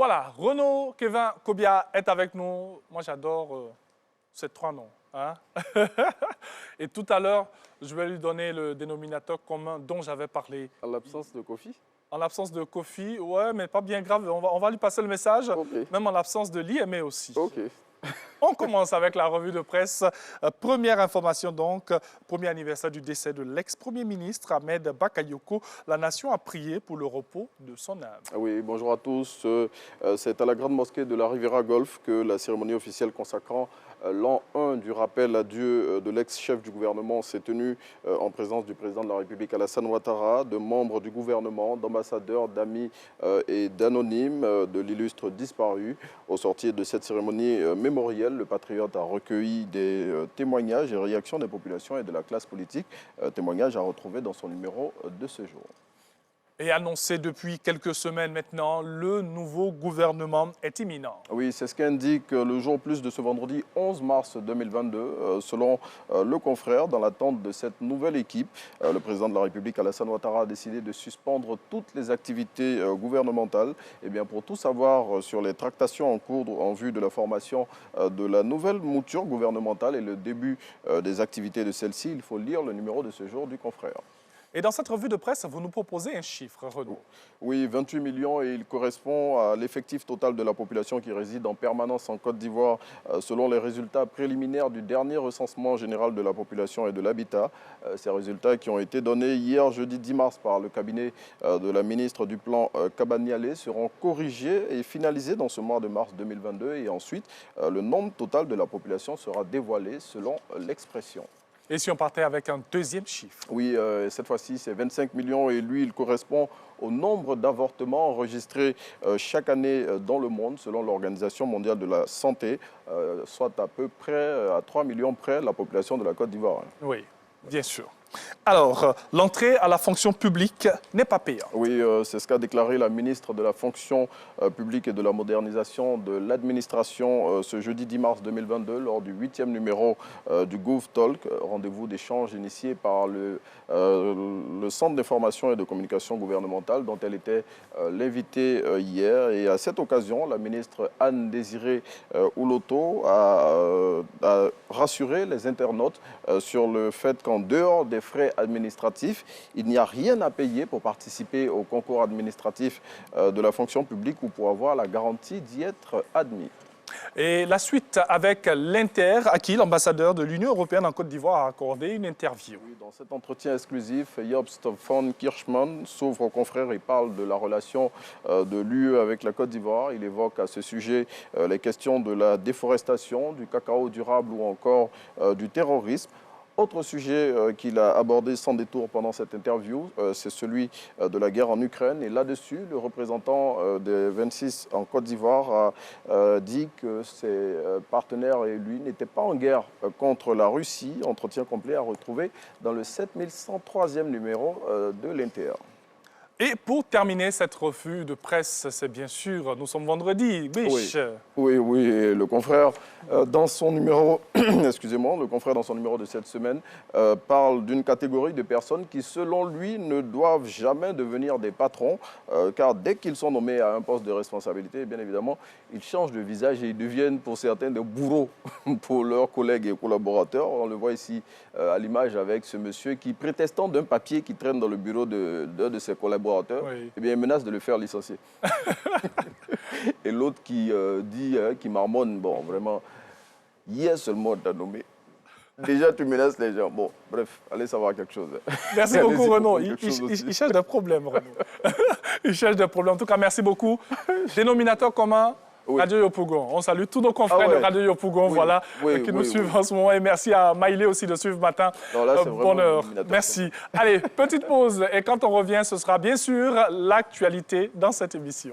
Voilà, Renaud Kevin Kobia est avec nous. Moi, j'adore ces trois noms. Hein? Et tout à l'heure, je vais lui donner le dénominateur commun dont j'avais parlé. En l'absence de Kofi? En l'absence de Kofi, ouais, mais pas bien grave. On va lui passer le message, Okay. même en l'absence de l'IME aussi. Ok. On commence avec la revue de presse. Première information donc, premier anniversaire du décès de l'ex-premier ministre Ahmed Bakayoko. La nation a prié pour le repos de son âme. Oui, bonjour à tous. C'est à la Grande Mosquée de la Riviera Golf que la cérémonie officielle consacrant l'an 1 du rappel à Dieu de l'ex-chef du gouvernement s'est tenue en présence du président de la République Alassane Ouattara, de membres du gouvernement, d'ambassadeurs, d'amis et d'anonymes de l'illustre disparu. Au sortir de cette cérémonie mémorielle, le patriote a recueilli des témoignages et réactions des populations et de la classe politique, témoignages à retrouver dans son numéro de ce jour. Et annoncé depuis quelques semaines maintenant, le nouveau gouvernement est imminent. Oui, c'est ce qu'indique le jour plus de ce vendredi 11 mars 2022. Selon le confrère, dans l'attente de cette nouvelle équipe, le président de la République, Alassane Ouattara, a décidé de suspendre toutes les activités gouvernementales. Et bien, pour tout savoir sur les tractations en cours en vue de la formation de la nouvelle mouture gouvernementale et le début des activités de celle-ci, il faut lire le numéro de ce jour du confrère. Et dans cette revue de presse, vous nous proposez un chiffre, Renaud. Oui, 28 millions et il correspond à l'effectif total de la population qui réside en permanence en Côte d'Ivoire selon les résultats préliminaires du dernier recensement général de la population et de l'habitat. Ces résultats qui ont été donnés hier, jeudi 10 mars, par le cabinet de la ministre du Plan Kabaniale seront corrigés et finalisés dans ce mois de mars 2022 et ensuite le nombre total de la population sera dévoilé selon l'expression. Et si on partait avec un deuxième chiffre? Oui, cette fois-ci, c'est 25 millions et lui, il correspond au nombre d'avortements enregistrés chaque année dans le monde, selon l'Organisation mondiale de la santé, soit à peu près à 3 millions près la population de la Côte d'Ivoire. Oui, bien sûr. Alors, l'entrée à la fonction publique n'est pas payante. Oui, c'est ce qu'a déclaré la ministre de la fonction publique et de la modernisation de l'administration ce jeudi 10 mars 2022 lors du 8e numéro du GovTalk, rendez-vous d'échange initié par le Centre d'information et de communication gouvernementale dont elle était l'invitée hier. Et à cette occasion, la ministre Anne-Désirée Ouloto a rassuré les internautes sur le fait qu'en dehors des frais administratifs, il n'y a rien à payer pour participer au concours administratif de la fonction publique ou pour avoir la garantie d'y être admis. Et la suite avec l'Inter, à qui l'ambassadeur de l'Union européenne en Côte d'Ivoire a accordé une interview. Oui, dans cet entretien exclusif, Jobst von Kirchmann s'ouvre aux confrères et parle de la relation de l'UE avec la Côte d'Ivoire. Il évoque à ce sujet les questions de la déforestation, du cacao durable ou encore du terrorisme. Autre sujet qu'il a abordé sans détour pendant cette interview, c'est celui de la guerre en Ukraine. Et là-dessus, le représentant des 26 en Côte d'Ivoire a dit que ses partenaires et lui n'étaient pas en guerre contre la Russie. Entretien complet à retrouver dans le 7103e numéro de l'Inter. Et pour terminer cette revue de presse, c'est bien sûr, nous sommes vendredi, biche. Oui, et le confrère, dans son numéro, excusez-moi, le confrère dans son numéro de cette semaine parle d'une catégorie de personnes qui, selon lui, ne doivent jamais devenir des patrons, car dès qu'ils sont nommés à un poste de responsabilité, bien évidemment, ils changent de visage et ils deviennent pour certains des bourreaux pour leurs collègues et collaborateurs. On le voit ici à l'image avec ce monsieur qui, prétestant d'un papier qui traîne dans le bureau d'un de ses collaborateurs, oui. Eh bien, il menace de le faire licencier. Et l'autre qui dit, qui marmonne, bon, vraiment, hier seulement t'as nommé. Déjà, tu menaces les gens. Bon, bref, allez savoir quelque chose. Merci beaucoup, Renaud. Il cherche des problèmes, Renaud. Il cherche des problèmes. En tout cas, merci beaucoup. Dénominateur commun, oui. Radio Yopougon. On salue tous nos confrères de Radio Yopougon, voilà, qui nous suivent en ce moment. Et merci à Maïlé aussi de suivre matin. Bonne heure. Merci. Allez, petite pause. Et quand on revient, ce sera bien sûr l'actualité dans cette émission.